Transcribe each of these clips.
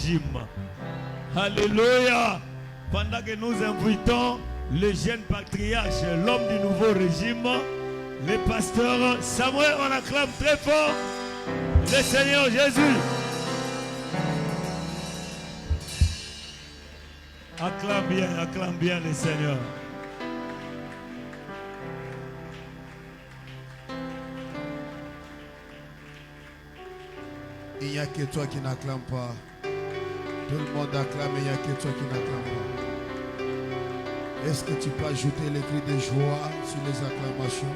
régime. Alléluia. Pendant que nous invitons le jeune patriarche, l'homme du nouveau régime, le pasteur Samuel, on acclame très fort le Seigneur Jésus. Acclame bien le Seigneur. Il n'y a que toi qui n'acclame pas. Tout le monde acclame, il n'y a que toi qui n'acclame pas. Est-ce que tu peux ajouter les cris de joie sur les acclamations?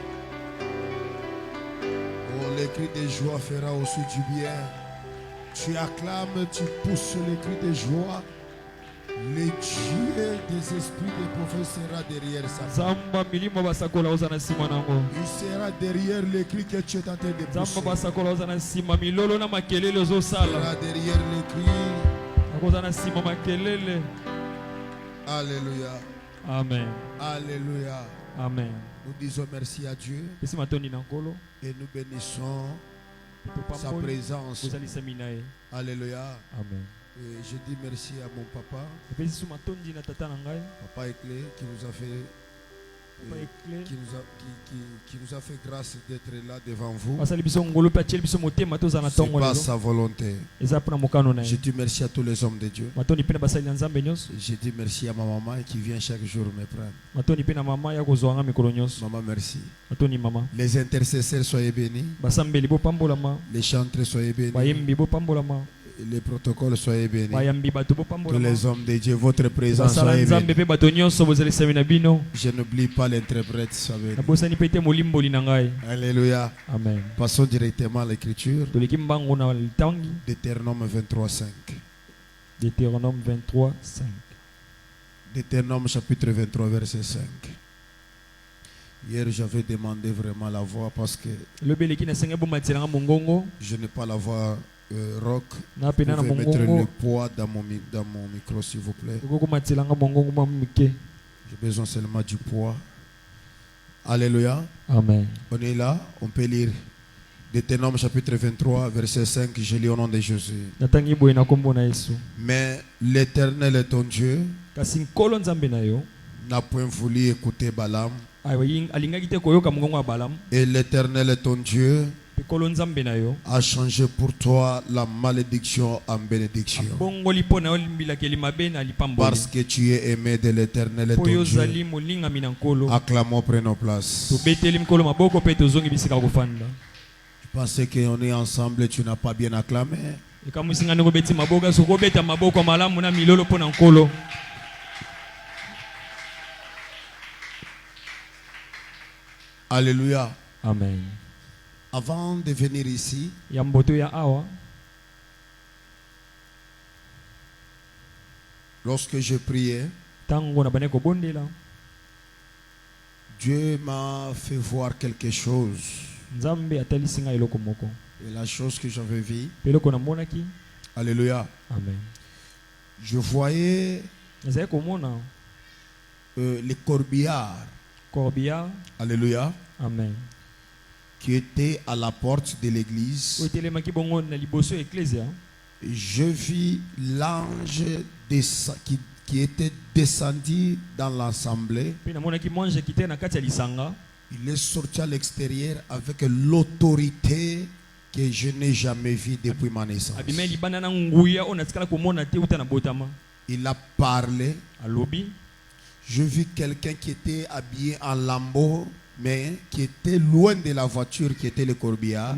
Oh, les cris de joie fera aussi du bien. Tu acclames, tu pousses les cris de joie. Le Dieu des esprits des prophètes sera derrière ça. Il sera derrière les cris que tu es en train de pousser. Il sera derrière les cris. Alléluia. Amen. Alléluia. Amen. Nous disons merci à Dieu et nous bénissons sa présence. Alléluia. Amen. Et je dis merci à mon papa, Papa Éclé, qui nous a fait qui nous a fait grâce d'être là devant vous. C'est pas sa volonté. Je dis merci à tous les hommes de Dieu. Je dis merci à ma maman qui vient chaque jour me prendre. Maman, merci. Les intercesseurs, soyez bénis. Les chantres, soyez bénis. Les protocoles, soyez bénis. Tous les hommes de Dieu, votre présence, soyez bénis. Je n'oublie pas l'interprète, soyez bénis. Alléluia. Amen. Passons directement à l'écriture. Deutéronome 23:5. Deutéronome 23:5. Deutéronome chapitre 23, verset 5. Hier, j'avais demandé vraiment la voix parce que je n'ai pas la voix rock. Vous pouvez mettre le poids dans mon micro, s'il vous plaît. J'ai besoin seulement du poids. Alléluia. Amen. On est là, on peut lire Deutéronome chapitre 23, verset 5. Je lis au nom de Jésus. Mais l'Éternel est ton Dieu n'a point voulu écouter Balaam. Et l'Éternel est ton Dieu a changé pour toi la malédiction en bénédiction. Parce que tu es aimé de l'Éternel et ton Dieu. Acclamons, prenons place. Tu pensais qu'on est ensemble et tu n'as pas bien acclamé. Alléluia. Amen. Avant de venir ici, lorsque je priais, Dieu m'a fait voir quelque chose. Et la chose que j'avais vue, alléluia. Amen. Je voyais les corbillards, alléluia, amen, qui étaient à la porte de l'église. Je vis l'ange qui était descendu dans l'assemblée. Il est sorti à l'extérieur avec l'autorité que je n'ai jamais vue depuis ma naissance. Il a parlé. Je vis quelqu'un qui était habillé en lambeau, mais qui était loin de la voiture qui était le corbillard.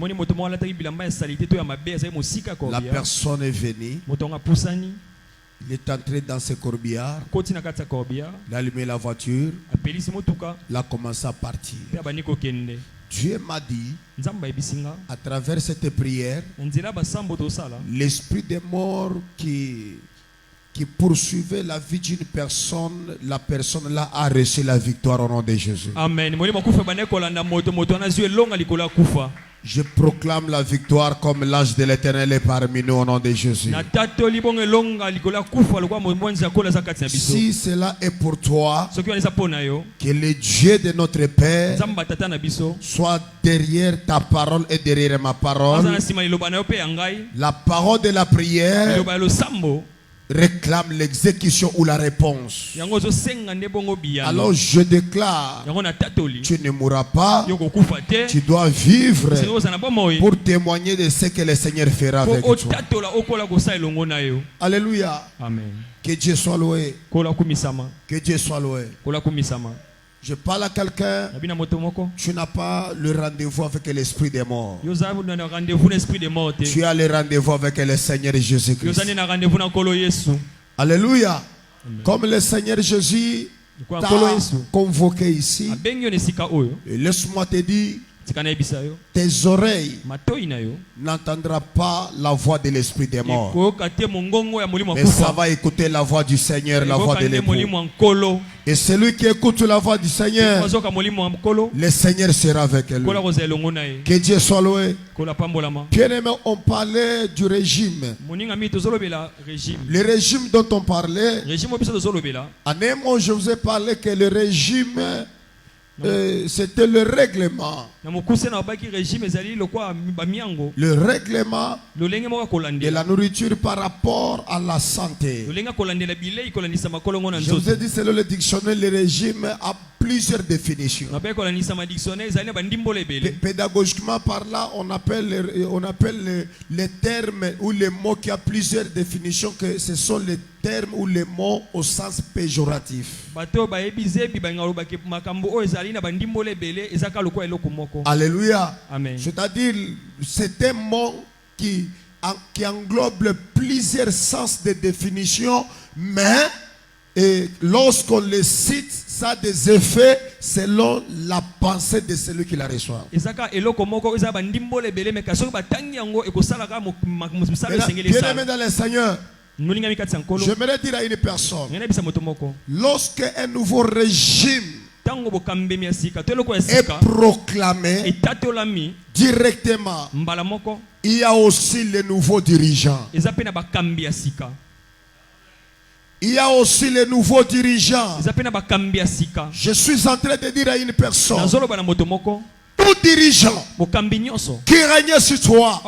La personne est venue. Il est entré dans ce corbillard. Il a allumé la voiture. Il a commencé à partir. Dieu m'a dit, à travers cette prière, l'esprit des morts qui poursuivait la vie d'une personne, la personne là a reçu la victoire au nom de Jésus. Amen. Je proclame la victoire comme l'ange de l'Éternel est parmi nous au nom de Jésus. Si cela est pour toi, que le Dieu de notre Père soit derrière ta parole et derrière ma parole. La parole de la prière réclame l'exécution ou la réponse. Alors je déclare, tu ne mourras pas, tu dois vivre pour témoigner de ce que le Seigneur fera avec toi. Alléluia. Amen. Que Dieu soit loué. Que Dieu soit loué. Je parle à quelqu'un, tu n'as pas le rendez-vous avec l'esprit des morts. Tu as le rendez-vous avec le Seigneur Jésus-Christ. Alléluia. Comme le Seigneur Jésus t'a convoqué ici, laisse-moi te dire, tes oreilles n'entendront pas la voix de l'esprit des morts, mais ça va écouter la voix du Seigneur, la voix de l'époux. Et celui qui écoute la voix du Seigneur, le Seigneur sera avec lui. Que Dieu soit loué. Bien-aimé, on parlait du régime. Le régime dont on parlait, en un mot, je vous ai parlé que le régime, c'était le règlement. Le règlement de la nourriture par rapport à la santé. Je vous ai dit, selon le dictionnaire, le régime a plusieurs définitions. Pédagogiquement parlant, on appelle les termes ou les mots qui ont plusieurs définitions, que ce sont les termes ou les mots au sens péjoratif. Alléluia. Amen. C'est-à-dire, c'est un mot qui englobe plusieurs sens de définition, mais lorsqu'on le cite, ça a des effets selon la pensée de celui qui la reçoit. Bien-aimé dans le Seigneur, j'aimerais dire à une personne, lorsque un nouveau régime est proclamé directement, il y a aussi les nouveaux dirigeants. Il y a aussi les nouveaux dirigeants. Je suis en train de dire à une personne, tout dirigeant qui règne sur toi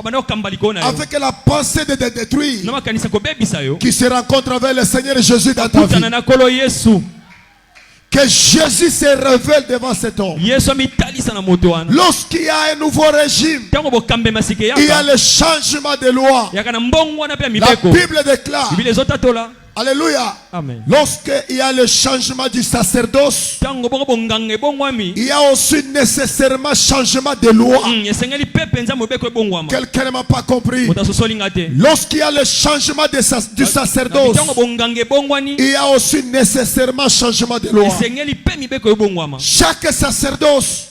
avec la pensée de te détruire, qui se rencontre avec le Seigneur Jésus dans ta vie, que Jésus se révèle devant cet homme. Lorsqu'il y a un nouveau régime, il y a le changement de loi. La Bible déclare, alléluia. Amen. Lorsqu'il y a le changement du sacerdoce, il y a aussi nécessairement changement de loi. Quelqu'un ne m'a pas compris. Lorsqu'il y a le changement du sacerdoce, il y a aussi nécessairement changement de loi. Chaque sacerdoce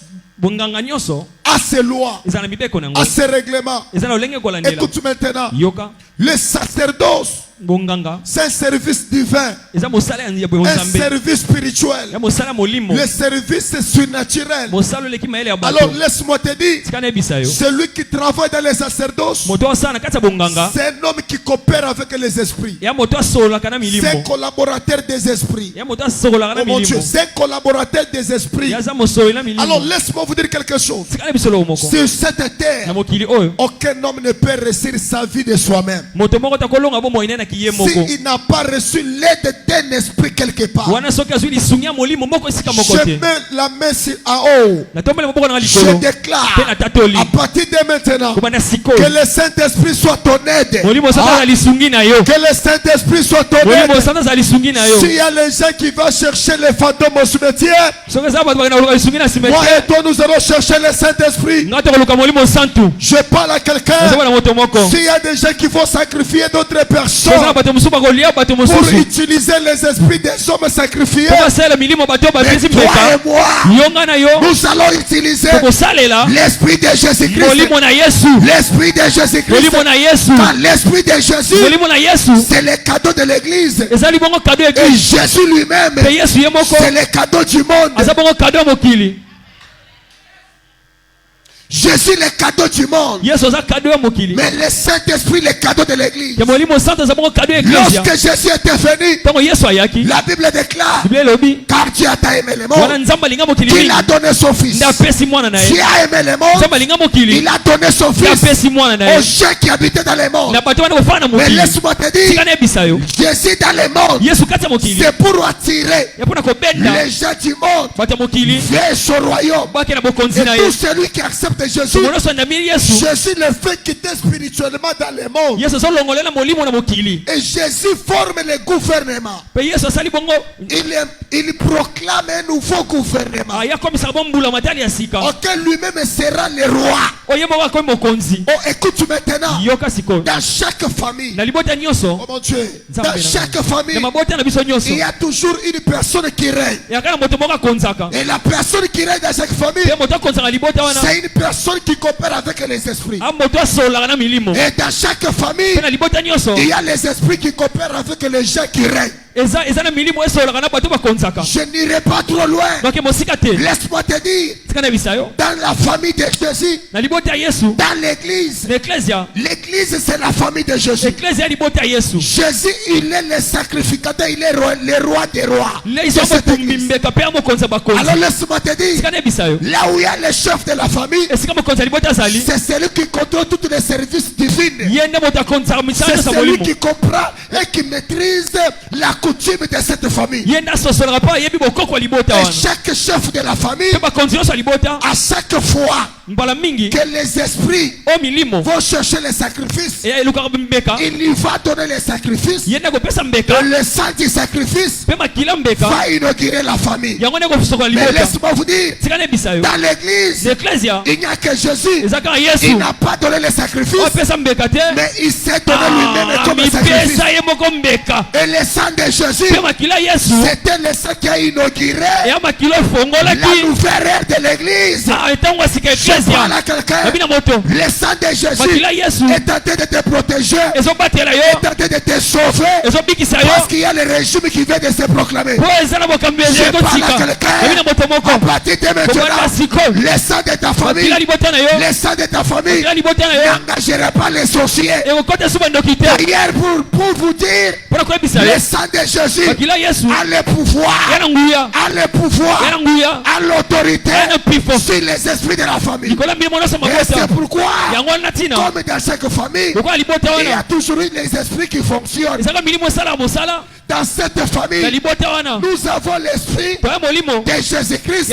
a ses lois, a ses règlements. Écoute maintenant, le sacerdoce, c'est un service divin, un service spirituel, le service surnaturel. Alors laisse-moi te dire, celui qui travaille dans les sacerdoces, c'est un homme qui coopère avec les esprits, c'est un collaborateur des esprits. Oh mon Dieu, c'est un collaborateur des esprits. Alors laisse-moi vous dire quelque chose. Sur cette terre, aucun homme ne peut réussir sa vie de soi-même s'il n'a pas reçu l'aide d'un esprit quelque part. Je mets la main en haut. Je déclare à partir de maintenant que le Saint-Esprit soit ton aide. Que le Saint-Esprit soit ton aide. S'il y a les gens qui vont chercher les fantômes au cimetière, moi et toi nous allons chercher le Saint-Esprit. Je parle à quelqu'un. S'il y a des gens qui vont sacrifier d'autres personnes pour utiliser les esprits des hommes sacrifiés, mais toi et moi, nous allons utiliser l'esprit de Jésus-Christ. L'esprit de Jésus-Christ. Car l'esprit de Jésus, c'est le cadeau de l'église. Et Jésus lui-même, c'est le cadeau du monde. Jésus le cadeau du monde. Mais le Saint-Esprit le cadeau de l'église. Lorsque Jésus était venu, la Bible déclare, car Dieu a aimé le monde, qu'il a donné son fils. Dieu a aimé le monde, il a donné son fils aux gens qui habitaient dans le monde. Mais laisse-moi te dire, Jésus dans le monde, c'est pour attirer les gens du monde vers son royaume. Et tout celui qui accepte Jésus, Jésus le fait quitter spirituellement dans le monde. Et Jésus forme le gouvernement. Il proclame un nouveau gouvernement auquel lui-même sera le roi. Oh, écoute maintenant, dans chaque famille, oh mon Dieu, dans chaque famille, il y a toujours une personne qui règne. Et la personne qui règne dans chaque famille, c'est une personne qui coopère avec les esprits. Et dans chaque famille, il y a les esprits qui coopèrent avec les gens qui règnent. Je n'irai pas trop loin. Laisse-moi te dire, dans la famille de Jésus, dans l'église, l'église c'est la famille de Jésus. Jésus, il est le sacrificateur, il est le roi des rois. Alors laisse-moi te dire, là où il y a le chef de la famille, c'est celui qui contrôle tous les services divins. C'est celui qui comprend et qui maîtrise la coutume de cette famille. Et chaque chef de la famille, à chaque fois que les esprits vont chercher les sacrifices, il y va donner les sacrifices. Et le sang du sacrifice va inaugurer la famille. Mais laisse-moi vous dire, dans l'église, il n'y a que Jésus. Il n'a pas donné les sacrifices, mais il s'est donné lui-même comme sacrifice. Et le sang de Jésus, c'était le sang qui a inauguré la nouvelle ère de l'église. Je parle à quelqu'un. Le sang de Jésus est en train de te protéger, est en train de te sauver, parce qu'il y a le régime qui vient de se proclamer. Je parle à quelqu'un. À partir de maintenant, le sang de ta famille, le sang de ta famille n'engagera pas les sorciers. D'ailleurs, pour vous dire, le sang de Jésus a le pouvoir, a l'autorité sur les esprits de la famille. Et c'est pourquoi, comme dans chaque famille, il y a toujours eu les esprits qui fonctionnent. Dans cette famille, nous avons l'esprit de Jésus-Christ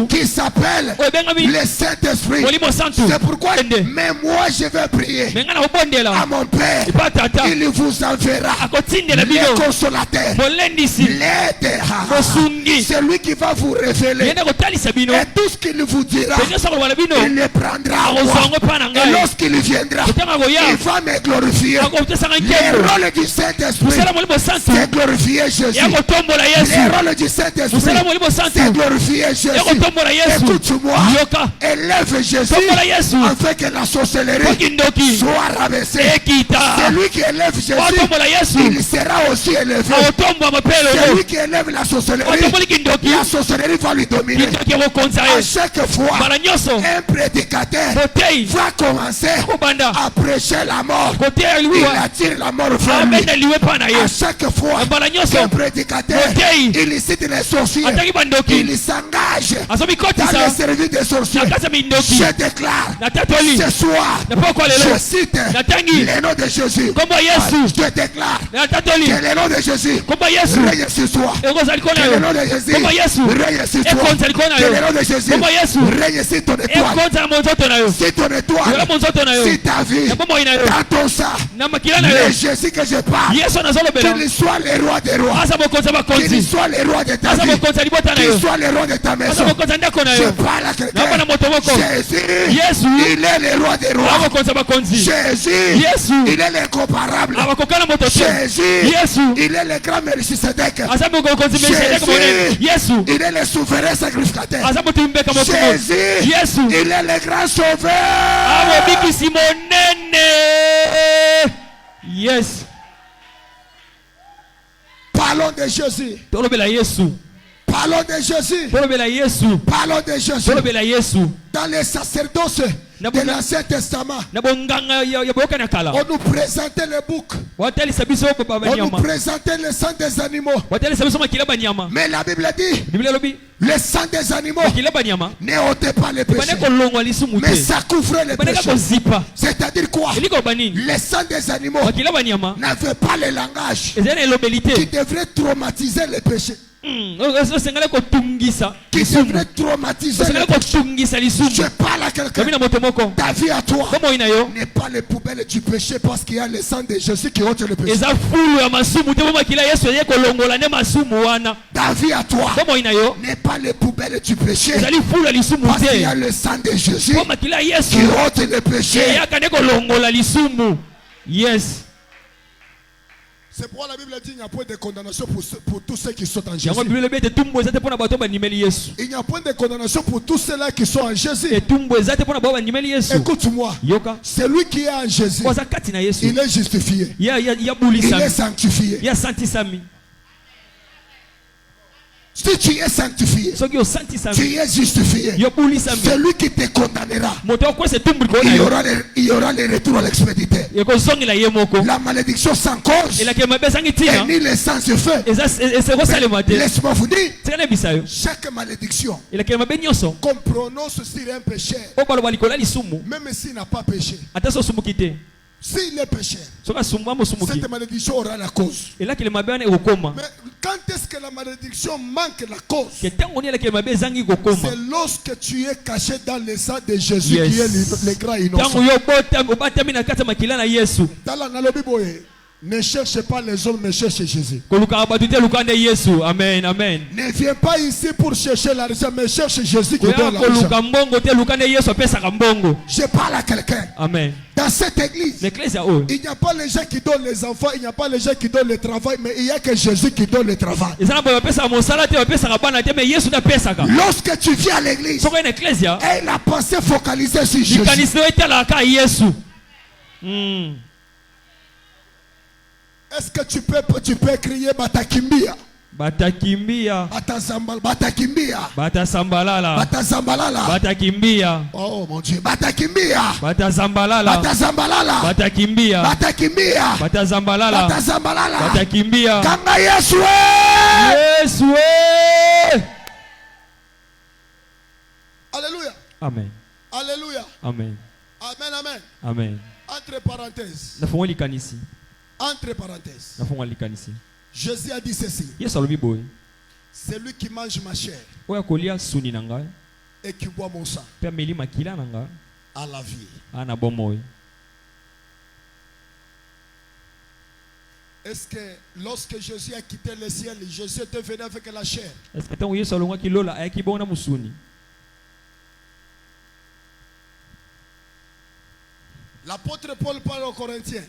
qui s'appelle le Saint-Esprit. C'est pourquoi, mais moi je vais prier à mon Père, il vous enverra le consolateur, l'aide, celui qui va vous révéler, et tout ce qu'il vous dira, il le prendra. Et lorsqu'il viendra, il va me glorifier. Le rôle du Saint-Esprit, c'est glorifier Jésus. Le rôle du Saint-Esprit, c'est glorifier Jésus. Écoute-moi, élève Jésus afin que la sorcellerie soit rabaissée. Celui qui élève Jésus, il sera aussi élevé. Celui qui élève la sorcellerie va lui dominer. À chaque fois, un prédicateur va commencer à prêcher la mort. Il attire la mort vers lui. À chaque fois qu'un prédicateur il cite les sorciers, il s'engage dans le service des sorciers. Je déclare ce soir, je cite le nom de Jésus. Je déclare que le nom de Jésus règne sur toi. Que le nom de Jésus règne sur toi. Que le nom de Jésus règne sur ton étoile. C'est ton étoile, c'est ta vie, dans ton sang. Le Jésus que je parle, qu'il soit le roi des rois, qu'il soit le roi de ta vie, qu'il soit le roi de ta maison. Je parle à quelqu'un. Jésus, il est le roi des rois. Jésus, il est l'incomparable. Jésus, il est le grand Melchisedec. Jésus, il est le souverain sacrificateur. Jésus, il est le grand sauveur. Yes. Parlons de Jésus. Parlons de Jésus. Parlons de Jésus. Dans les sacerdoces de l'Ancien Testament, on nous présentait les boucs. On nous présentait le sang des animaux. Mais la Bible dit, le sang des animaux ne ôtait pas les péchés, mais ça couvrait les péchés. C'est-à-dire quoi? Le sang des animaux n'avait pas le langage qui devrait traumatiser les péchés. Qui devrait traumatiser les péchés. Je parle à quelqu'un. Ta vie à toi n'est pas les poubelles du péché, parce qu'il y a le sang de Jésus qui ôte le péché. Ta vie à toi n'est pas les poubelles du péché, parce qu'il y a le sang de Jésus qui ôte le péché. Yes. C'est pourquoi la Bible dit qu'il n'y a point de condamnation pour tous ceux qui sont en Jésus. Il n'y a point de condamnation pour tous ceux-là qui sont en Jésus. Écoute-moi. Celui qui est en Jésus, il est justifié. Il est sanctifié. Si tu es sanctifié, tu es justifié. Celui qui te condamnera, il y aura le retour à l'expéditeur. La malédiction sans cause, et ni le sang se fait. Laisse-moi vous dire, chaque malédiction qu'on prononce sur un pécheur, même s'il n'a pas péché, s'il est pécheur, cette malédiction aura la cause. Mais quand est-ce que la malédiction manque la cause? C'est lorsque tu es caché dans le sang de Jésus, qui est le grand innocent. Dans l'analogie, ne cherchez pas les hommes, mais cherchez Jésus. Amen, amen. Ne viens pas ici pour chercher l'argent, mais cherche Jésus qui donne l'argent. Je parle à quelqu'un. Amen. Dans cette église, il n'y a pas les gens qui donnent les enfants, il n'y a pas les gens qui donnent le travail, mais il n'y a que Jésus qui donne le travail. Lorsque tu viens à l'église, et la pensée focalisée sur Jésus. Est-ce que tu peux crier Batakimbia? Batakimbia. Batakimbia. Batasambalala. Batasambalala. Batakimbia. Oh mon Dieu. Batakimbia. Batasambalala. Batasambalala. Batakimbia. Batakimbia. Batasambalala. Batasambalala. Batakimbia. Kanga Yesu. Yesu. Alléluia. Amen. Alléluia. Amen. Amen, amen. Amen. Entre parenthèses. Entre parenthèses. Jésus a dit ceci. Celui qui mange ma chair et qui boit mon sang a la vie. Est-ce que lorsque Jésus a quitté le ciel, Jésus était venu avec la chair? L'apôtre Paul parle aux Corinthiens.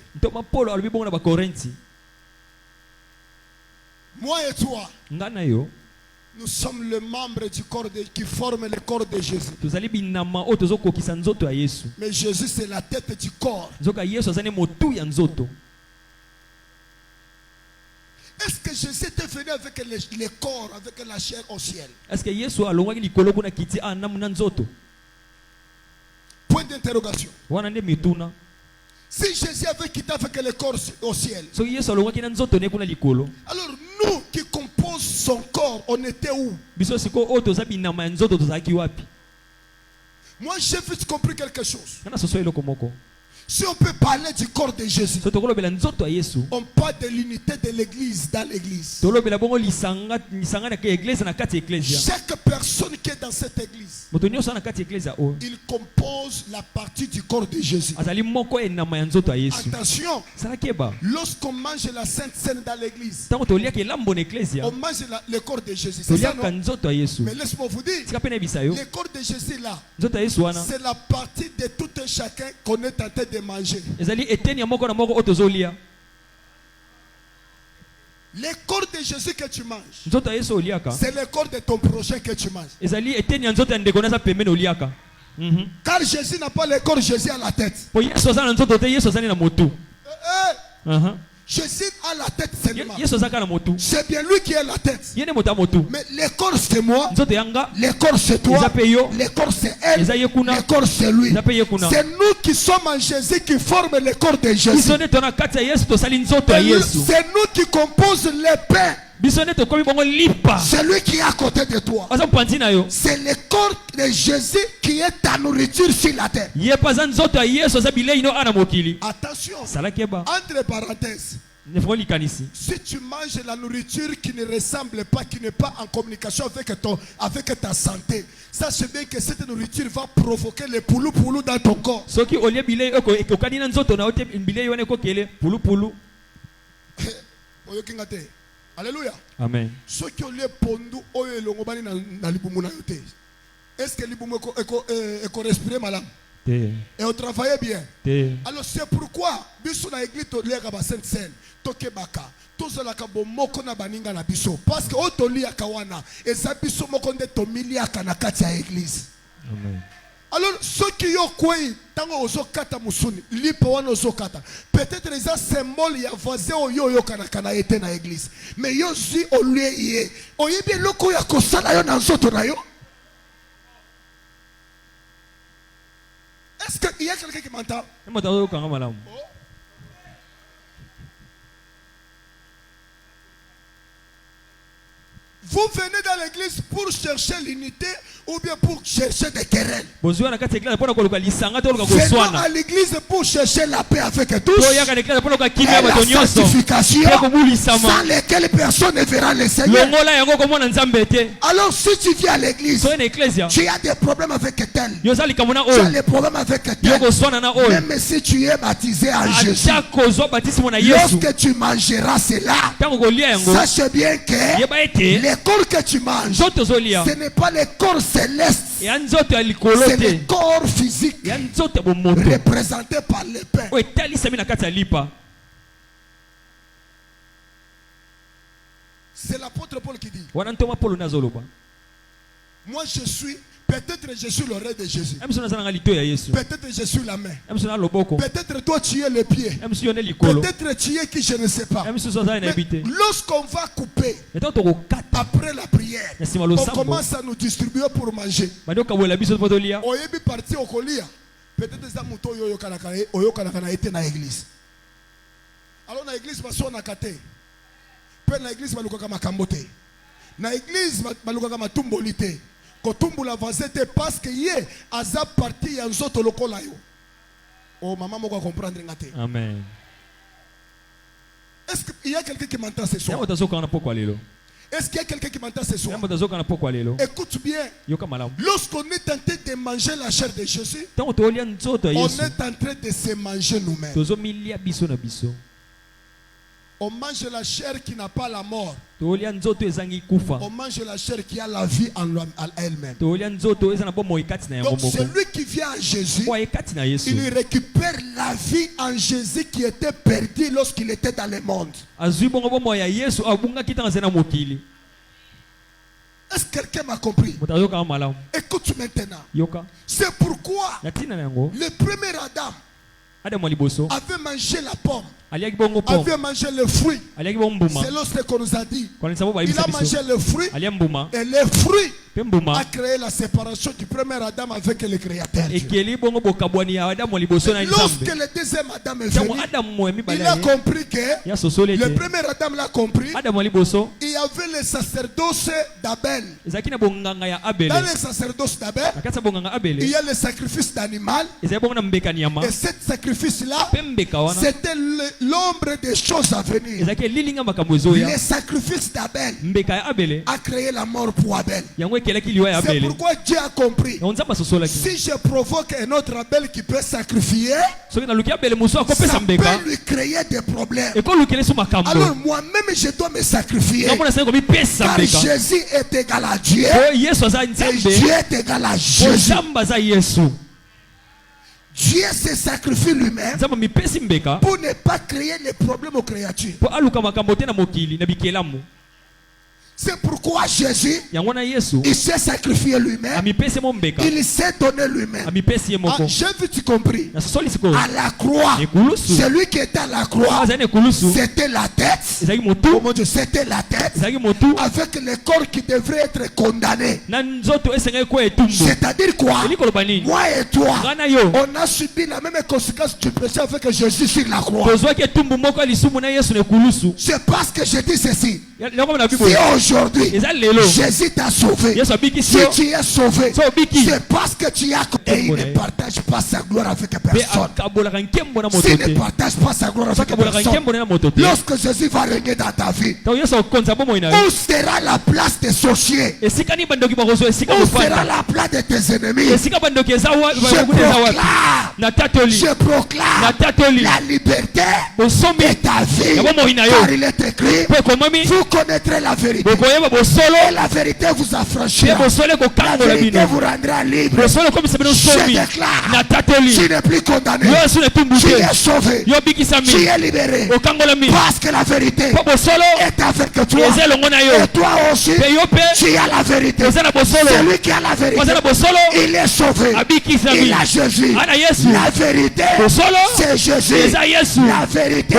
Moi et toi, nous sommes le membre du corps qui forme le corps de Jésus. Mais Jésus, c'est la tête du corps. Est-ce que Jésus était venu avec le corps, avec la chair au ciel? Point d'interrogation. Si Jésus avait quitté avec le corps au ciel, alors nous qui composons son corps, on était où? Moi j'ai vite compris quelque chose. Si on peut parler du corps de Jésus, on parle de l'unité de l'église dans l'église. Chaque personne qui est dans cette église, il compose la partie du corps de Jésus. Attention, lorsqu'on mange la Sainte Seine dans l'église, on mange le corps de Jésus. C'est ça, non? Mais laisse-moi vous dire, le corps de Jésus là, c'est la partie de tout un chacun qu'on est tenté de manger. Le corps de Jésus que tu manges, c'est le corps de ton prochain que tu manges. Car Jésus n'a pas le corps, Jésus a la tête. Jésus a la tête, c'est seulement. C'est bien lui qui est la tête. Mais le corps c'est moi, le corps c'est toi, le corps c'est elle, le corps c'est lui. C'est nous qui sommes en Jésus qui forment le corps de Jésus. C'est nous qui composons le pain. C'est lui qui est à côté de toi. C'est le corps de Jésus qui est ta nourriture sur la terre. Attention, entre parenthèses, si tu manges la nourriture qui ne ressemble pas, qui n'est pas en communication avec ta santé, sache bien que cette nourriture va provoquer les poulou-poulou dans ton corps. Alléluia. Amen. Ceux qui ont les pondu, est-ce que libumu est respiré malade? Et on travaillait bien. Alors c'est pourquoi, biso na église to liaka ba sainte scène, tokebaka, tozalaka bomoko na baninga na biso, parce que otolia kawana, eza biso moko nde tomiliaka na kati ya église. Amen. Alors ceux qui ont quoi, tango ozokata musuni, lipo wana ozokata, peut-être les symboles ya voisin yo kana été na église, mais yo si au lieu yé, oyebi loko ya kosala yo na nzoto na yo. Est-ce qu'il y a quelqu'un qui m'entend? Vous venez dans l'église pour chercher l'unité ou bien pour chercher des querelles. Venez à l'église pour chercher la paix avec tous et la sanctification sans lesquelles personne ne verra le Seigneur. Alors si tu viens à l'église, tu as des problèmes avec tel, tu as des problèmes avec tel, même si tu es baptisé en Jésus, lorsque tu mangeras cela, sache bien que le corps que tu manges, ce n'est pas le corps céleste, c'est le corps physique représenté par le pain. C'est l'apôtre Paul qui dit, moi je suis, peut-être je suis l'oreille de Jésus, peut-être je suis la main, peut-être toi tu es le pied, peut-être tu es qui je ne sais pas. Mais lorsqu'on va couper après la prière, on commence à nous distribuer pour manger. Oyebi parti okolia, peut-être ça muto oyo kanaka été na église. Alors na église baso na kate, pe na église balukaka makambote, na église balukaka matumbolite. Kotumbula vazete parce que yé aza parti ya nzoto lokola yo. Oh maman moko comprendre ngate. Amen. Est-ce qu'il y a quelqu'un qui m'entend ce soir? Est-ce qu'il y a quelqu'un qui m'entend ce soir? Écoute bien. Lorsqu'on est tenté de manger la chair de Jésus, on est en train de se manger nous-mêmes. On mange la chair qui n'a pas la mort. On mange la chair qui a la vie en elle-même. Donc celui qui vient à Jésus, il récupère la vie en Jésus qui était perdu lorsqu'il était dans le monde. Est-ce que quelqu'un m'a compris? Écoute maintenant. C'est pourquoi le premier Adam avait mangé la pomme, avait mangé le fruit. C'est lorsque qu'on nous a dit, il a mangé le fruit et le fruit a créé la séparation du premier Adam avec le Créateur. Lorsque le deuxième Adam est venu, il a compris que le premier Adam l'a compris. Il y avait le sacerdoce d'Abel. Dans le sacerdoce d'Abel, il y a le sacrifice d'animal. Et ce sacrifice-là, c'était l'ombre des choses à venir. Le sacrifice d'Abel a créé la mort pour Abel. C'est pourquoi Dieu a compris. Si je provoque un autre Abel qui peut sacrifier, ça peut lui créer des problèmes. Alors moi-même je dois me sacrifier. Car Jésus est égal à Dieu. Et Dieu est égal à Jésus. Dieu se sacrifie lui-même pour ne pas créer les problèmes aux créatures. C'est pourquoi Jésus, il s'est sacrifié lui-même. Il s'est donné lui-même. J'ai vite compris. À la croix, celui qui était à la croix, c'était la tête. Oh mon Dieu, c'était la tête. Avec le corps qui devrait être condamné. C'est-à-dire quoi? Moi et toi, on a subi la même conséquence du péché avec Jésus sur la croix. C'est parce que je dis ceci. Si aujourd'hui Jésus t'a sauvé, si tu es sauvé, c'est parce que tu as. Et il ne partage pas sa gloire avec personne. S'il ne partage pas sa gloire avec personne, lorsque Jésus va régner dans ta vie, où sera la place des sorciers? Où sera la place de tes ennemis? Je proclame la liberté de ta vie. Car il est écrit, vous connaîtrez la vérité. Et la vérité vous affranchira. La vérité vous rendra libre. Je déclare, tu n'es plus condamné. Tu es sauvé. Tu es libéré. Parce que la vérité est avec toi. Et toi aussi, tu as la vérité. Celui qui a la vérité, il est sauvé. Il a Jésus. La vérité, c'est Jésus. La vérité,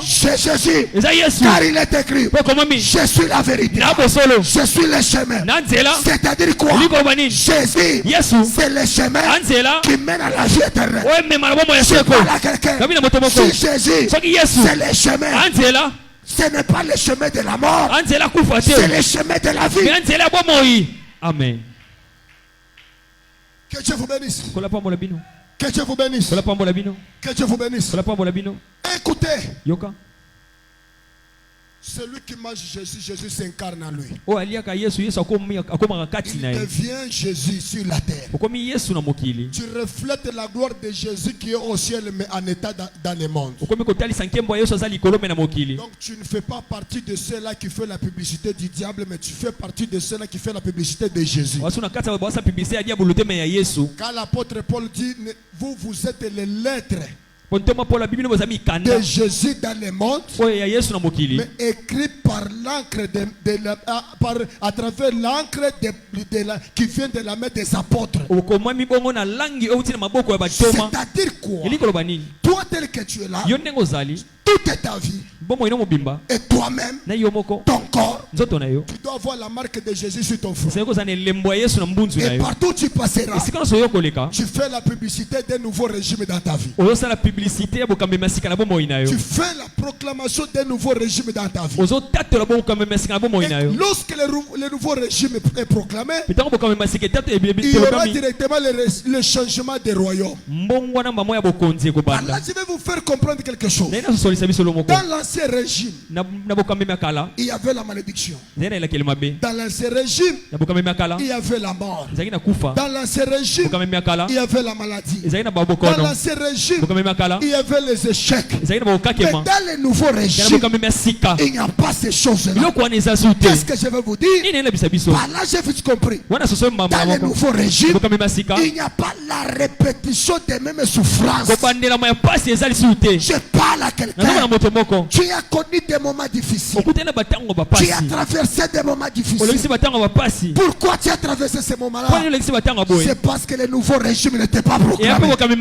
c'est Jésus. Car il est écrit, je suis la vérité. Je suis le chemin. C'est-à-dire quoi? Jésus, c'est le chemin qui mène à la vie éternelle. Je parle à quelqu'un. Si Jésus, c'est le chemin, ce n'est pas le chemin de la mort, c'est le chemin de la vie. Amen. Que Dieu vous bénisse. Que Dieu vous bénisse. Que Dieu vous bénisse. Écoutez. Celui qui mange Jésus, Jésus s'incarne en lui. Il devient Jésus sur la terre. Tu reflètes la gloire de Jésus qui est au ciel mais en état dans le monde. Donc tu ne fais pas partie de ceux-là qui font la publicité du diable, mais tu fais partie de ceux-là qui font la publicité de Jésus. Quand l'apôtre Paul dit, vous êtes les lettres de Jésus dans le monde, mais écrit par l'encre à travers l'encre qui vient de la main des apôtres. C'est-à-dire quoi? Toi tel que tu es là, toute ta vie, et toi-même, ton corps, tu dois avoir la marque de Jésus sur ton front. Et partout tu passeras, tu fais la publicité d'un nouveau régime dans ta vie. Tu fais la proclamation d'un nouveau régime dans ta vie. Et lorsque le nouveau régime est proclamé, il y aura directement le changement des royaumes. Là, je vais vous faire comprendre quelque chose. Dans l'ancien régime, il y avait la malédiction. Dans l'ancien régime, il y avait la mort. Dans l'ancien régime, il y avait la maladie. Dans l'ancien régime, il y avait les échecs. Mais dans le nouveau régime, il n'y a pas ces choses-là. Qu'est-ce que je vais vous dire? Par là, j'ai vite compris. Dans le nouveau régime, il n'y a pas la répétition des mêmes souffrances. Je parle à quelqu'un. Tu as connu des moments difficiles. Tu as traversé des moments difficiles. Pourquoi tu as traversé ces moments-là? C'est parce que le nouveau régime n'était pas proclamé. Comme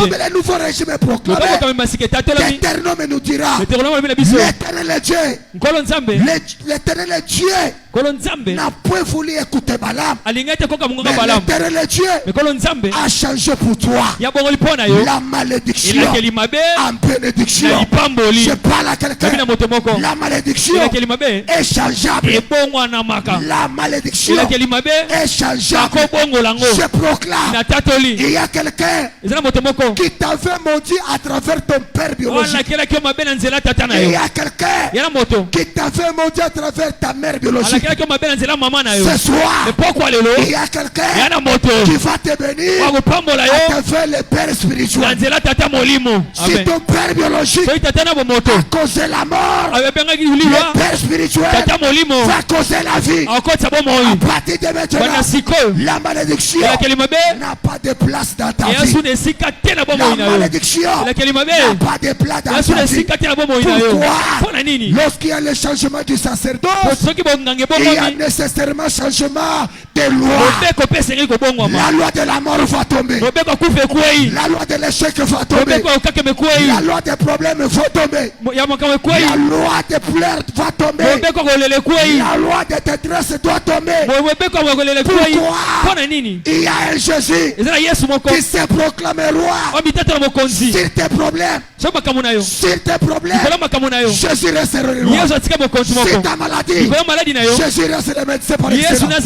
le nouveau régime est proclamé, l'Éternel nous dira, l'Éternel est Dieu. L'Éternel est Dieu. N'a point voulu écouter Balaam. Mais l'Éternel est Dieu a changé pour toi la malédiction en bénédiction. Je parle à quelqu'un. La malédiction est changeable. La malédiction est changeable. Je proclame, il y a quelqu'un qui t'avait maudit à travers ton père biologique. Il y a quelqu'un qui t'avait maudit à travers ta mère biologique. Ce soir, il y a quelqu'un qui va te bénir à travers le père spirituel. Si ton père biologique a causé la mort, le père spirituel va causer la vie. À partir de maintenant, la malédiction n'a pas de place dans ta vie. La malédiction n'a pas de place dans ta vie. Pourquoi? Lorsqu'il y a le changement du sacerdoce, il y a nécessairement changement de loi. La loi de la mort va tomber. La loi de l'échec va tomber. La loi des problèmes va tomber. La loi des pleurs va tomber. La loi de détresse doit tomber. Pourquoi? Il y a un Jésus qui s'est proclamé roi sur tes problèmes. Sur tes problèmes, Jésus reste le roi. Sur ta maladie, Jésus reste le médecin par excellence.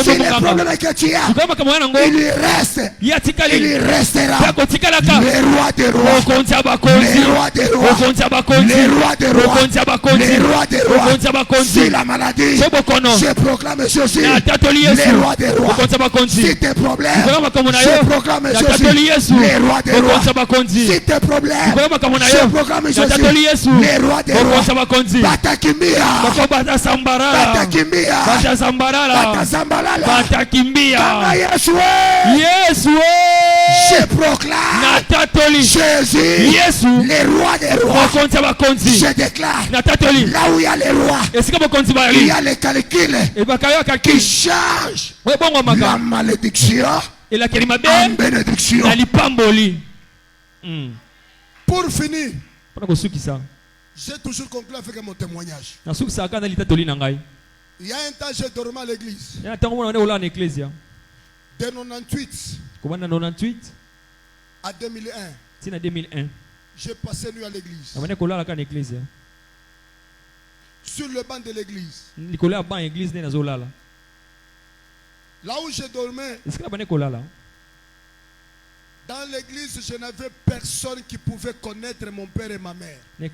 Sur les problèmes que tu as, il restera le roi des rois, le roi des rois, le roi des rois, le roi des rois. Si la maladie, je proclame Jésus le roi des rois. Si tes problèmes, je proclame Jésus le roi des rois. Si tes problèmes, je proclame Jésus le roi des rois. Batakimbia, batakimbia, batakimbia. Yesu, je proclame Jésus le roi des rois. Je déclare, là où il y a les rois, il y a les calculs qui changent la malédiction en bénédiction. Pour finir, j'ai toujours conclu avec mon témoignage. Il y a un temps, j'ai dormi à l'église. De 98 à 2001, j'ai passé nuit à l'église. Sur le banc de l'église. Là où je dormais, dans l'église, je n'avais personne qui pouvait connaître mon père et ma mère. Mais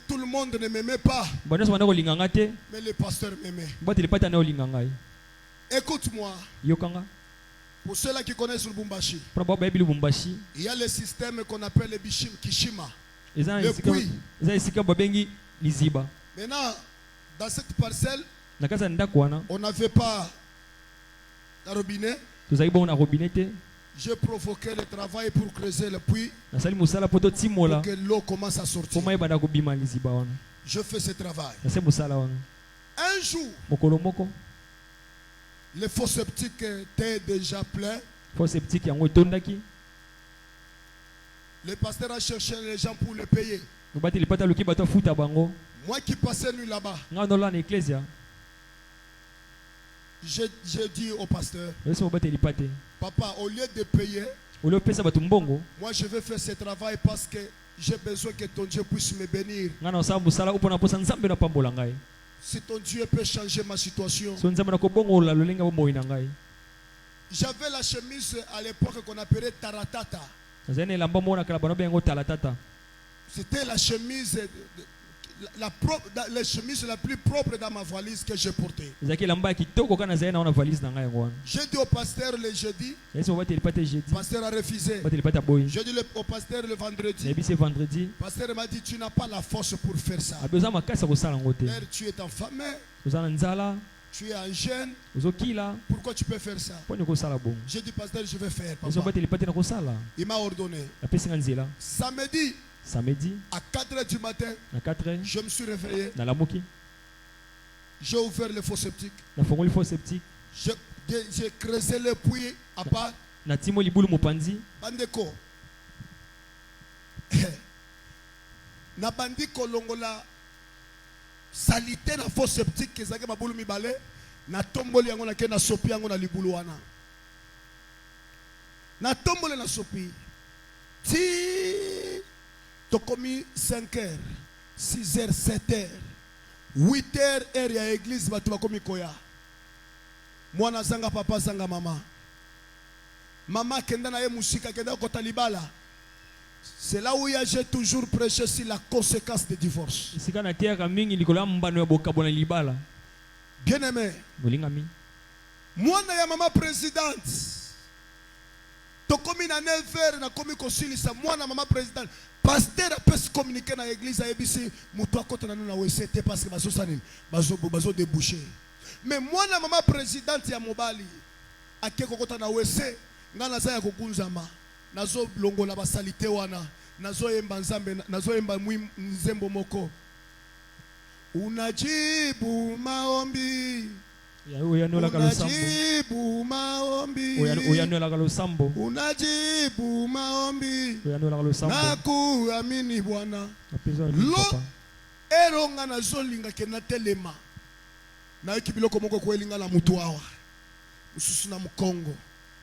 tout le monde ne m'aimait pas. Mais le pasteur m'aimait. Écoute-moi. Pour ceux-là qui connaissent le Lubumbashi, il y a le système qu'on appelle le Kishima. Le puits. Maintenant, dans cette parcelle, on n'avait pas de robinet. J'ai provoqué le travail pour creuser le puits pour que l'eau commence à sortir. Je fais ce travail. Un jour, le faux septique était déjà plein. Le pasteur a cherché les gens pour le payer. Moi qui passais nuit là-bas, j'ai dit au pasteur, papa, au lieu de payer, moi je vais faire ce travail parce que j'ai besoin que ton Dieu puisse me bénir. Si ton Dieu peut changer ma situation. J'avais la chemise à l'époque qu'on appelait taratata. C'était la chemise la chemise la plus propre dans ma valise que j'ai portée. J'ai dit au pasteur le jeudi. Le pasteur a refusé. J'ai dit au pasteur le vendredi. Le pasteur m'a dit, tu n'as pas la force pour faire ça. Tu es enfamé. Tu es un jeune. Pourquoi tu peux faire ça? J'ai dit, pasteur, je vais faire. Papa. Il m'a ordonné. Samedi, à 4h du matin, je me suis réveillé. J'ai ouvert le faux septique. J'ai creusé le puits à part. Bandeko. Na bandi kolongola salité na faux septique kezake mabulu mibale na tomboli yango na ke na sopi yango na libulu wana. Na tomboli na sopi. Ti tokomi 5h, 6h, 7h, 8h heure ya église batu bakomi koya. Mwana zanga papa zanga mama. Mama kenda na ye musika kenda kota libala. C'est là où j'ai toujours prêché sur la conséquence des divorces. Bien aimé. Mwana ya mama présidente. tokomi na 9h na komi kosilisa mwana mama président pasteur peut se communiquer na église à ebisi muto akota na na WCT parce que bazo sanini bazo déboucher mais mwana mama président ya mobali akeko kota na WC ngana za ya kokunzama nazo longola basalite wana nazo yemba nzambe nazo yemba nzembo moko unajibu maombi unajibu maombi unajibu maombi na kuamini Bwana lo eronga nazolinga kena telema na ekibiloko moko kwelinga na mutu awa mususu na mukongo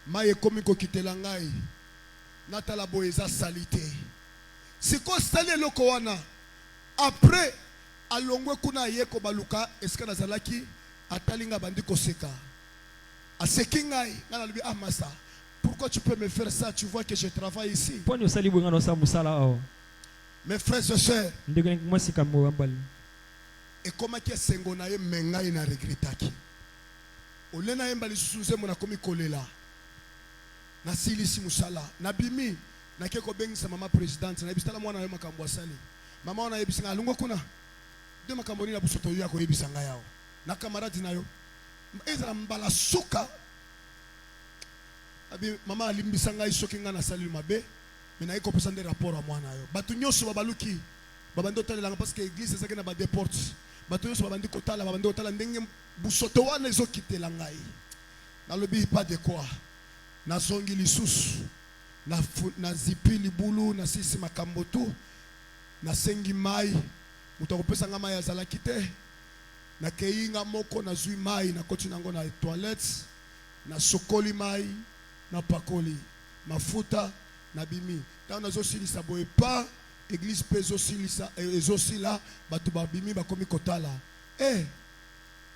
maye komi kokitela ngai natala boeza salite siko sali loko wana après alongwe kuna yeko baluka eska nazalaki atalinga bandi koseka aseki ngai ngana lubi amasa pourquoi tu peux me faire ça tu vois que je travaille ici mes frères et sœurs et comment qui sengo na ye mengai na regretaki olena yemba lisusu mona komi kolela na silisi musala na bimi na keko bengisa mama présidente na bisala mwana yo makambo asali mama ona yebisinga alungo kuna de makambo ni na busoto yo yako yebisanga yao na camarade na yo ezala mbala suka abi mama alimbisanga isoki nga na sali mabe mais na iko pesa des rapports à mwana yo batu nyoso babaluki babando talela parce que église ezaki na ba des portes batu nyoso babandi kotala babando kotala ndenge busoto wana ezokitela ngai na lobi pas de quoi na zongi lisusu na zipi libulu na sisi makambo tu na sengi mai muto kopesa nga mai azalaki te na keinga moko na zui mai na koti nango na toilette na sokoli mai na pakoli mafuta na bimi ta na zo silisa boye pa église pezo silisa ezosila batu ba bimi bakomi kotala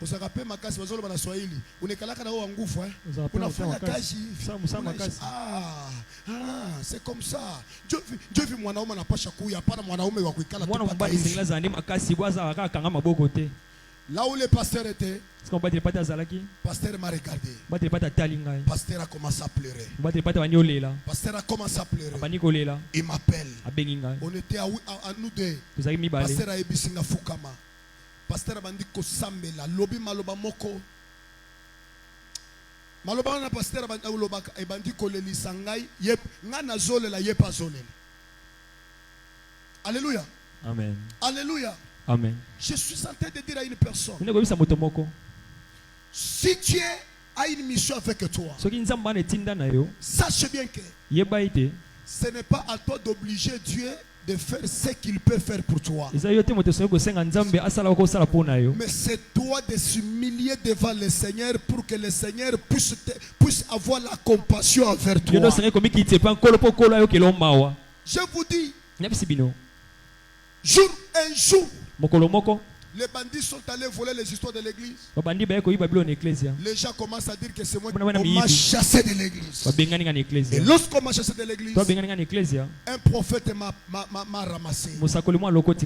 Osakape makasi bazolo bana Swahili unekalaka na nguvu unafanya kazi c'est comme ça Dieu vit mwanaume anapasha kuya hapana mwanaume wa kuikala tu paka hivi là où le pasteur était pasteur m'a regardé pasteur a commencé à pleurer pasteur a commencé à pleurer il m'appelle on était à nous deux pasteur a ebisinga fukama pasteur bandi ko sambela lobi maloba moko maloba na pasteur bandi loba e bandi ko lelisa ngai yep ngana zolela yepa zolela. Alléluia. Amen. Alléluia. Amen. Je suis en train de dire à une personne, si Dieu a une mission avec toi, sache bien que ce n'est pas à toi d'obliger Dieu de faire ce qu'il peut faire pour toi. Mais c'est toi de s'humilier devant le Seigneur pour que le Seigneur puisse avoir la compassion envers toi. Je vous dis, jour un jour, les bandits sont allés voler les histoires de l'église. Les gens commencent à dire que c'est moi qui m'a chassé de l'église. Et lorsqu'on m'a chassé de l'église, un prophète m'a ramassé. Il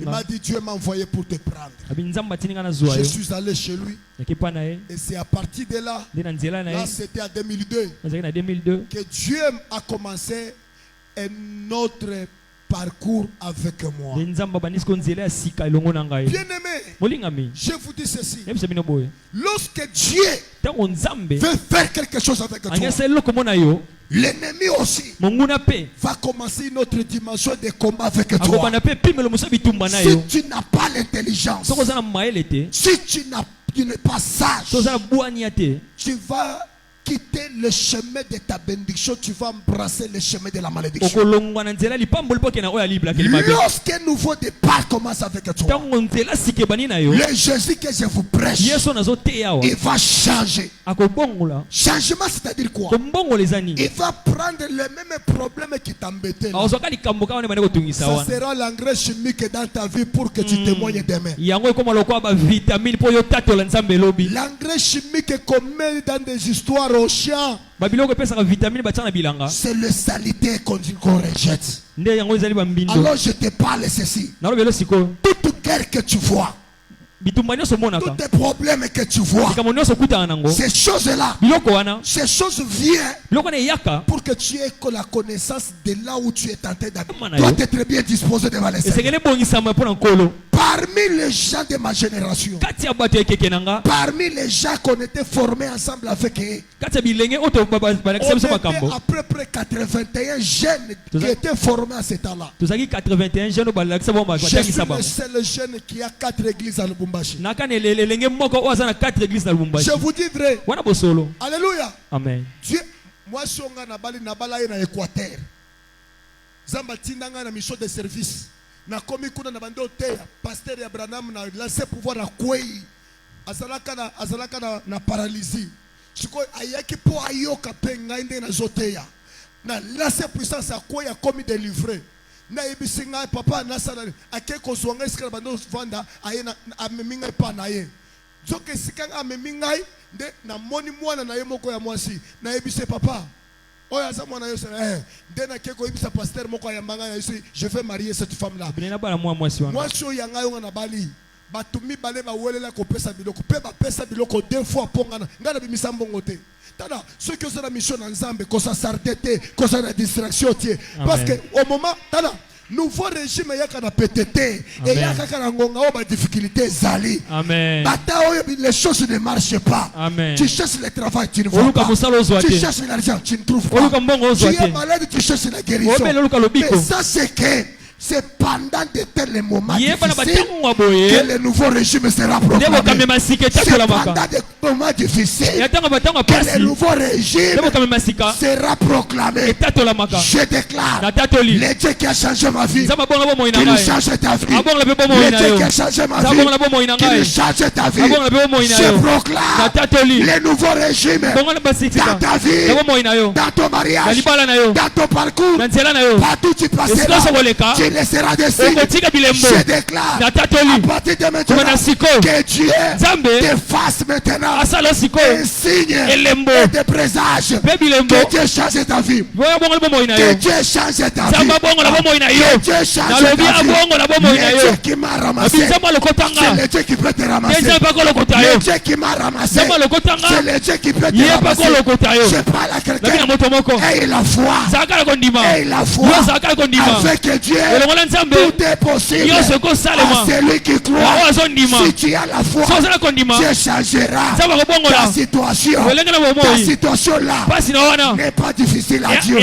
m'a dit Dieu m'a envoyé pour te prendre. Je suis allé chez lui. Et c'est à partir de là, là c'était en 2002, que Dieu a commencé un autre parcours avec moi. Bien-aimé, je vous dis ceci. Lorsque Dieu veut faire quelque chose avec toi, l'ennemi aussi va commencer une autre dimension de combat avec toi. Si tu n'as pas l'intelligence, si tu n'es pas sage, tu vas quitter le chemin de ta bénédiction, tu vas embrasser le chemin de la malédiction. Lorsqu'un nouveau départ commence avec toi, le Jésus que je vous prêche, il va changer. Changement, c'est-à-dire quoi? Il va prendre le même problème qui t'embêtait. Ça sera l'engrais chimique dans ta vie pour que tu témoignes demain. L'engrais chimique qu'on met dans des histoires au chien, c'est le salité qu'on rejette. Alors je te parle ceci. Toute guerre que tu vois, Tous tes problèmes que tu vois, ces choses-là, ces choses viennent pour que tu aies la connaissance de là où tu es tenté d'habiter. Toi, tu es très bien disposé devant les Seigneurs. Parmi les gens de ma génération, parmi les gens qu'on était formés ensemble avec eux, on était à peu près 81 jeunes qui étaient formés à ce temps-là. Je suis le seul jeune qui a 4 églises à Lubumbashi. Je vous dis vrai. Alléluia. Amen. Dieu, moi, je suis en Équateur. Zamba tindanga na mission de service. Na komi kuna na bando te pasteur Abraham na laissé pouvoir à kwei. Azalaka na paralysie. Siko ayaki po ayoka penga inde na zoteya. Na laissé puissance à kwei a komi délivré. Na ibisinga papa na sala akeko zwanga iskala bando vanda ayena ameminga pa na ye. Zoke sikanga ameminga de na moni mwana na ye moko ya mwasi. Na ibise papa. Je vais marier cette femme-là. Moi, je suis bali. Batumi bale ba welela ko pesa biloko pe ba pesa biloko 2 fois pongana ngana bimisa mbongo te. Tada ceux qui ont la mission en Nzambe ko ça s'arrêter ko ça la distraction tie parce que au moment tada nouveau régime yaka na PTT et yaka kana ngonga o ba difficulté zali. Amen. Bata les choses ne marchent pas. Amen. Tu cherches le travail, tu ne vois pas. Tu cherches l'argent, tu ne trouves pas. Tu es malade, tu cherches la guérison. Mais ça c'est que c'est pendant de tels moments difficiles que le nouveau régime sera proclamé. C'est pendant des moments difficiles que le nouveau régime sera proclamé. Je déclare, le Dieu qui a changé ma vie, qu'il change ta vie. Le Dieu qui a changé ma vie, qu'il change ta vie. Je proclame le nouveau régime dans ta vie, dans ton mariage, dans ton parcours, partout tu passeras. Tu laissera des signes. Je déclare à partir de maintenant que Dieu te fasse maintenant un signe et te présage que Dieu change ta vie. Que Dieu change ta vie. Que Dieu change ta vie. Le Dieu qui m'a ramassé, c'est le Dieu qui peut te ramasser. Le Dieu qui m'a ramassé, c'est le Dieu qui peut te ramasser. Je parle à quelqu'un. Aie la foi. Aie la foi. Avec Dieu, tout est possible à celui qui croit. Si tu as la foi, Dieu changera ta situation. Ta situation là n'est pas difficile à Dieu.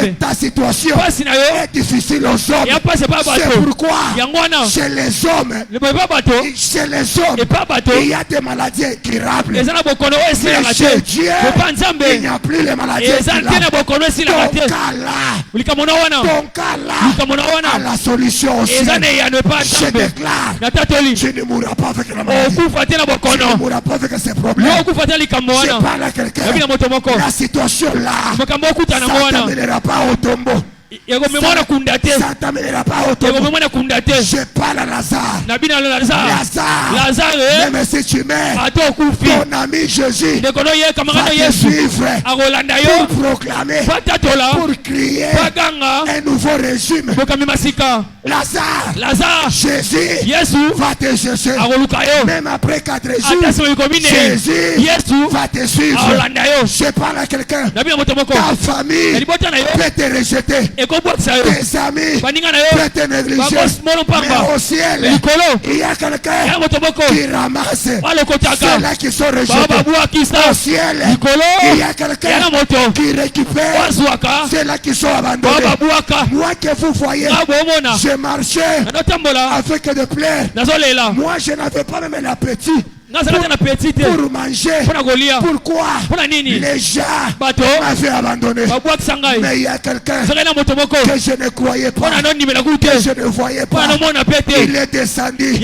Mais ta situation est difficile aux hommes. C'est pourquoi chez les hommes, il y a des maladies incurables. Mais chez Dieu, il n'y a plus les maladies incurables. Ton cas là, à la solution aussi. Je déclare, tu ne mourras pas avec la maladie. Tu ne mourras pas avec ces problèmes. Je parle à quelqu'un. La situation là, ça ne t'amènera pas au tombeau. Ça t'amènera pas au tombeau. Je parle à Lazare. Même si tu meurs, ton ami Jésus va te suivre pour proclamer, pour crier un nouveau régime. Lazare, Jésus va te chercher. Même après 4 jours, Jésus va te suivre. Je parle à quelqu'un. Ta famille peut te rejeter. Tes amis peuvent te négliger. Mais au ciel, il y a quelqu'un qui ramasse ceux-là qui sont rejetés. Au ciel, il y a quelqu'un qui récupère ceux-là qui sont abandonnés. Moi que vous voyez, je marchais avec de plaire. Moi je n'avais pas même l'appétit pour manger. Pourquoi les gens m'avaient abandonné? Mais il y a quelqu'un que je ne croyais pas, que je ne voyais pas. Il est descendu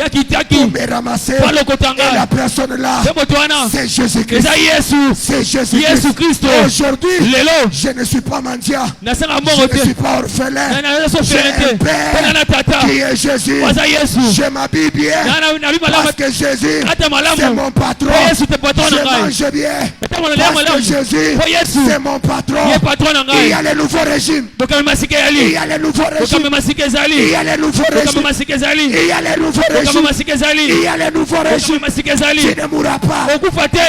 pour me ramasser. Et la personne là, c'est Jésus-Christ. C'est Jésus-Christ. Aujourd'hui, je ne suis pas mendiant, je ne suis pas orphelin. J'ai un Père qui est Jésus. Je m'habille bien parce que Jésus c'est mon patron. Je mange bien. Parce que Jésus, c'est mon patron. Il y a le nouveau régime. Il y a le nouveau régime. Il y a le nouveau régime. Il y a le nouveau régime. Il y a le nouveau régime. Tu ne mourras pas.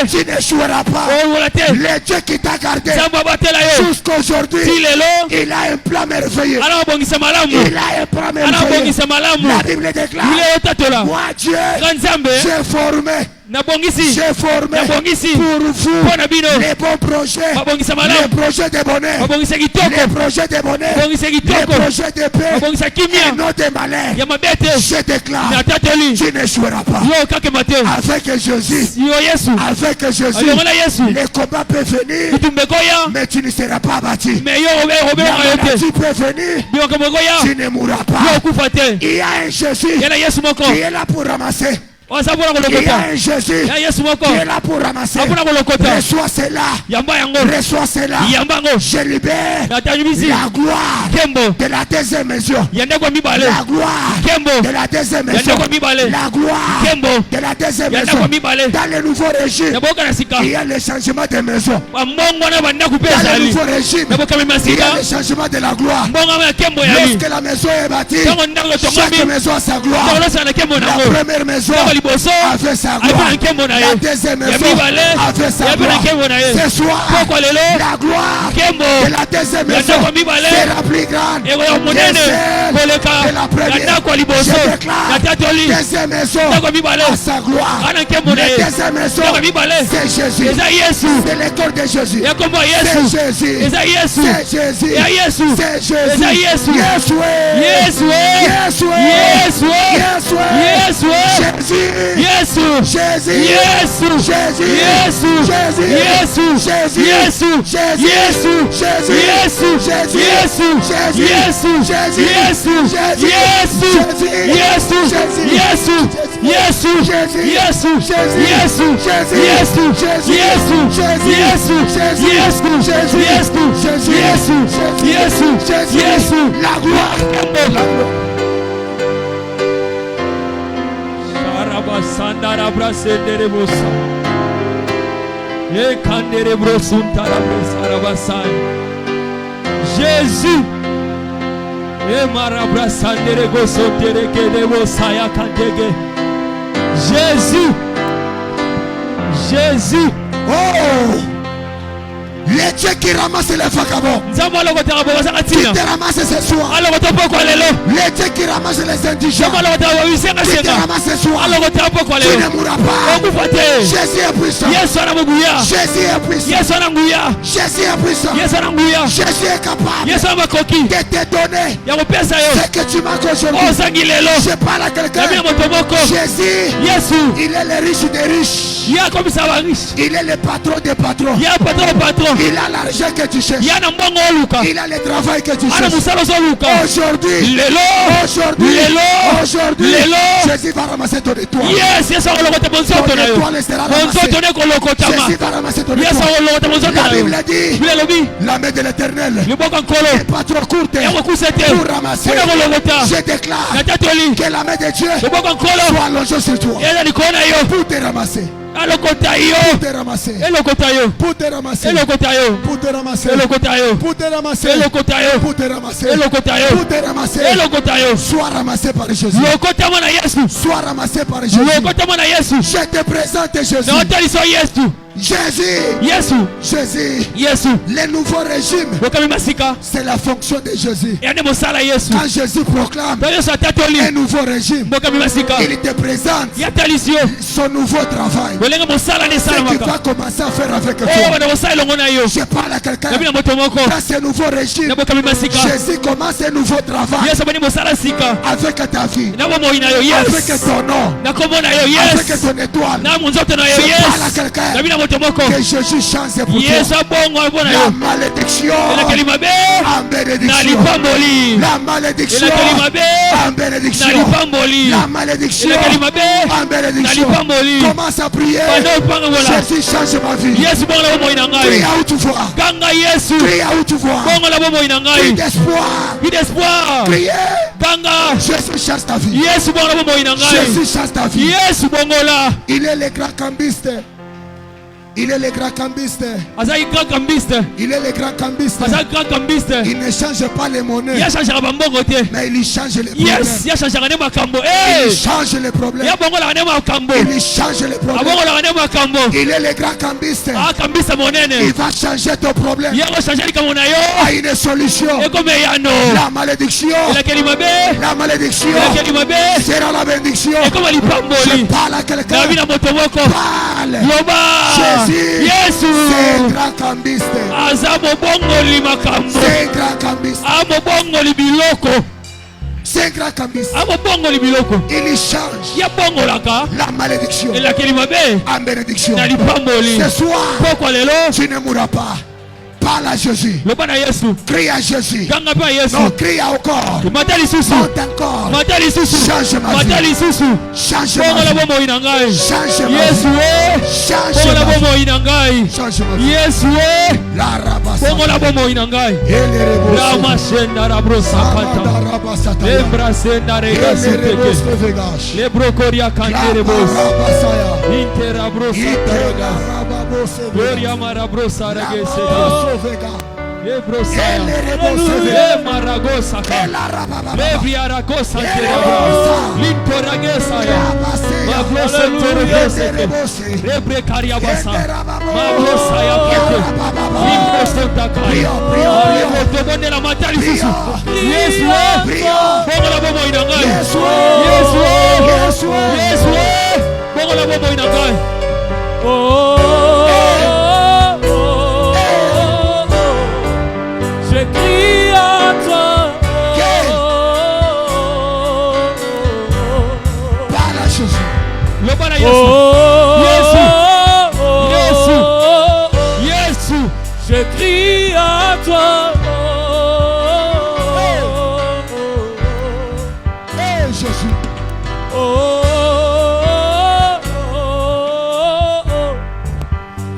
Tu n'échoueras pas. Le Dieu qui t'a gardé jusqu'aujourd'hui, il a un plan merveilleux. Il a un plan merveilleux. La Bible déclare, moi Dieu, j'ai formé. J'ai formé pour vous les bons projets, les projets de bonheur, les projets de bonheur, les projets de paix et non de malheur. Je déclare, tu n'échoueras pas. Avec Jésus, les combats peuvent venir, mais tu ne seras pas abattu. La maladie peut venir, tu ne mourras pas. Il y a un Jésus qui est là pour ramasser. Il y a un Jésus qui est là pour ramasser. Reçois cela. Reçois cela. Je libère la gloire de la deuxième maison. La gloire de la deuxième maison. La gloire de la deuxième maison. Dans le nouveau régime, il y a le changement de maison. Dans le nouveau régime, il y a le changement de la gloire. Lorsque la maison est bâtie, chaque maison a sa gloire. La première maison avec sa gloire. La deuxième maison avec sa gloire. Ce soir, la gloire de la deuxième maison sera plus grande que celle de la première. Je déclare, deuxième maison a sa gloire. La deuxième maison, c'est Jésus. C'est le corps de Jésus. C'est Jésus. C'est Jésus. C'est Jésus. La gloire. Sandara brasendere bossa e candere brosuntara brasara basai Jésus e marabra sandere gosotere que de bossa ya candege Jésus Oh, le Dieu qui ramasse les vagabonds, qui te ramasse ce soir. Le Dieu qui ramasse les indigents, qui te ramasse ce soir. Tu ne mourras pas. Jésus est puissant. Jésus est puissant. Jésus est puissant. Jésus est capable de te donner ce que tu manques aujourd'hui. Je parle à quelqu'un. Jésus, il est le riche des riches. Il est le patron des patrons. Il a l'argent que tu cherches. Il a le travail que tu cherches. Aujourd'hui, Jésus va ramasser ton étoile. Ton étoile sera ramassée. Jésus va ramasser ton étoile. La Bible dit, la main de l'Éternel est pas trop courte pour ramasser. Je déclare que la main de Dieu soit allongée sur toi pour te ramasser. Pour te ramasser. Pour te ramasser. Pour te ramasser. Pour te ramasser. Pour te ramasser. Pour te ramasser. Sois ramassé par Jésus. Sois ramassé par Jésus. Je te présente Jésus. Jésus, le nouveau régime, c'est la fonction de Jésus. Quand Jésus proclame un nouveau régime, il te présente son nouveau travail. Ce qu'il va commencer à faire avec toi. Je parle à quelqu'un. Dans ce nouveau régime, Jésus commence un nouveau travail avec ta vie, avec ton nom, avec ton étoile. Je parle à quelqu'un. que Jésus change pour toi. La malédiction en bénédiction. La malédiction en bénédiction. La malédiction en bénédiction. Commence à prier. Jésus change ma vie. Crie où tu vois. Crie où tu vois. Crie d'espoir. Criez. Jésus change ta vie. Jésus change ta vie. Il est le grand cambiste. Il est le grand cambiste. Il est le grand cambiste. Il ne change pas les monnaies, mais il change les problèmes. Il change les problèmes. Il change les problèmes. Il est le grand cambiste. Il va changer ton problème à une solution. La malédiction sera la bénédiction. Je parle à quelqu'un. Parle. Jésus, c'est un grand cambiste. C'est un grand cambiste. C'est un grand cambiste. Il change la malédiction en bénédiction. Ce soir, tu ne mourras pas. Parle à Jésus. Crie à Jésus. Non, crie encore. Monte encore. Change ma vie. Change ma vie. Change ma vie. Change ma vie. La rabassa. Je crie à toi. Parle à Jésus. Je crie à toi. Jésus.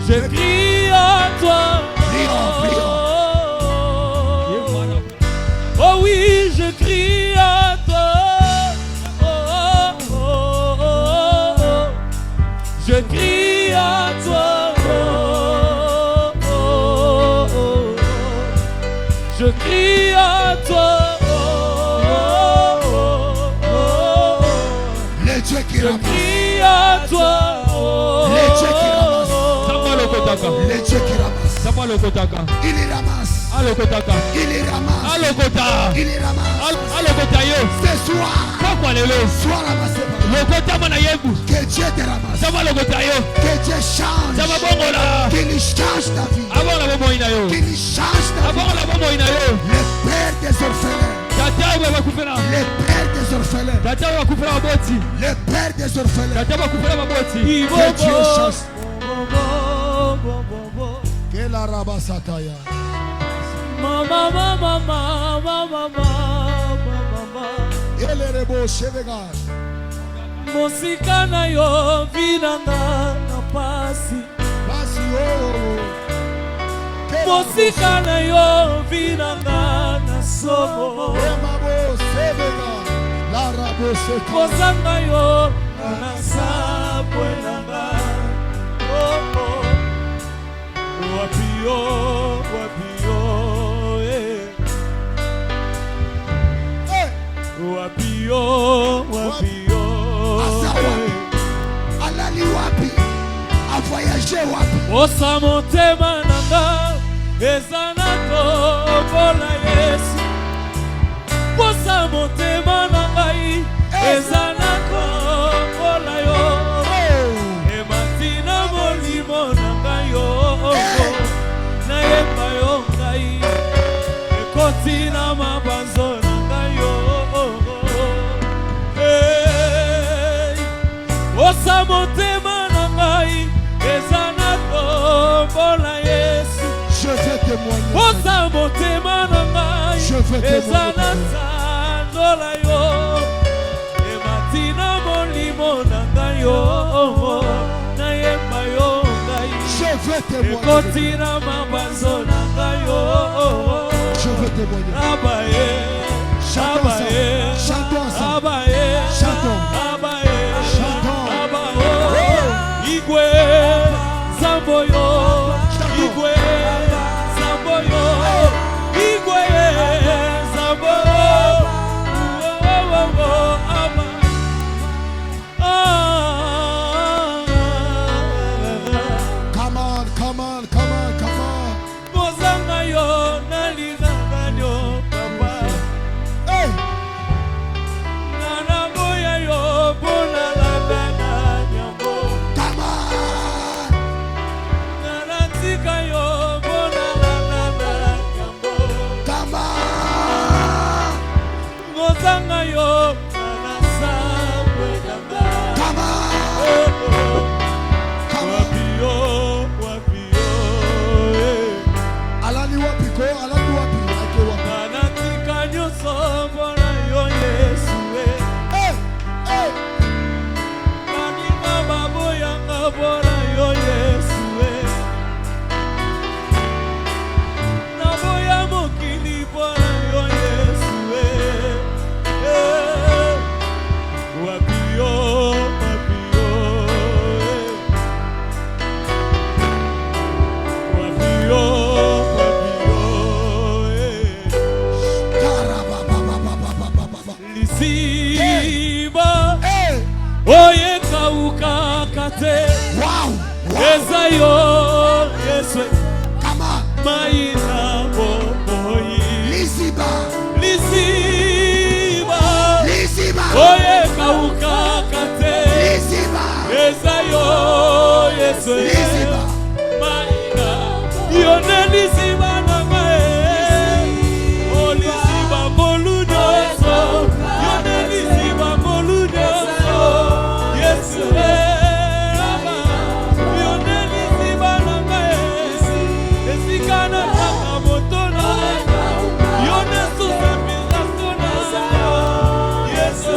Je crie à toi. Oh oui, je crie à toi. Je crie à toi. Je crie à toi. Les dieux qui ramassent. Je crie à toi. Les dieux qui ramassent. Les dieux qui ramassent. Il les ramasse. Il les ramasse. Il les ramasse. Ce soir, sois ramassé par lui. Que Dieu te ramasse. Que Dieu change. Qu'il change ta vie. Qu'il change ta vie. Le père des orphelins. Le père des orphelins. Le père des orphelins. Que Dieu change. Que la rabasataya. Mama, mama, mama, mama, mama. Elerebo shevega. Mosika na yo vinanga na pasi. Pasi oh. Mosika na yo vinanga na sobo. Emabo shevega. La rabo sheka. Mosanga yo na sabwe nanga. Oh oh. Wapio, wapio, wapio, wapio. Alali wapi? A voyager wapi? Osa motema nanga, ezanako bola Yesu. Osa motema nanga, ezanako bola yo. Ematina molimo nanga yo. Na yemba yo ngai, ekoti na mabanzo nanga yo. Osa motema na ngai, ezanako ezana sandola yo ematina molimo na ngai yo nayemba yo ngai ekotina mabanzo na ngai yo abaye abaye abaye abaye abaye igwe zamboyo igwe zamboyo igwe zamboyo come on mozanga yo nalinganga yo papa hey nana boya yo bona landa na nyambo come on nana tika yo bona landa na nyambo come on mozanga yo nana sabwe nanga come on alani wapi ake wapi nanatika nyonso mpona yo Yesu naninga baboyanga mpona yo Yesu naboya mokili mpona yo Yesu wapi yo oye kauka kate wow eza yo Yesu come on maina boyi lisiba oye kauka kate lisiba eza yo Yesu maina yone lisiba na mae o lisiba boludo yone lisiba boludo Yesu yone lisiba na mae esikana kaka botona yone susambila tona Yesu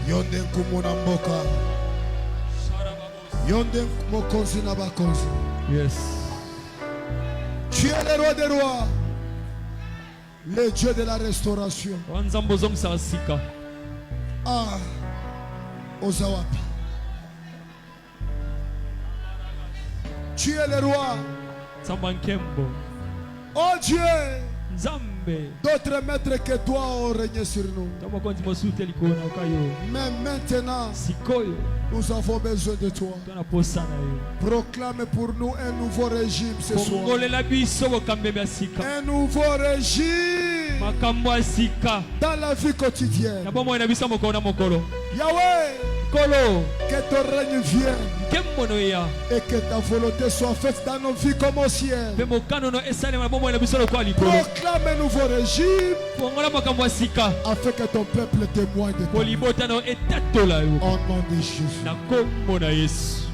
yonde kumuna mboka yonde mokonzi na bakonzi yes tu es le roi des rois le Dieu de la restauration ah ozawapi tu es le roi oh Dieu d'autres maîtres que toi ont régné sur nous. Mais maintenant, nous avons besoin de toi. Proclame pour nous un nouveau régime ce soir. Un nouveau régime dans la vie quotidienne. Yahweh, que ton règne vienne et que ta volonté soit faite dans nos vies comme au ciel. Proclame un nouveau régime afin que ton peuple témoigne de toi. Au nom de Jésus.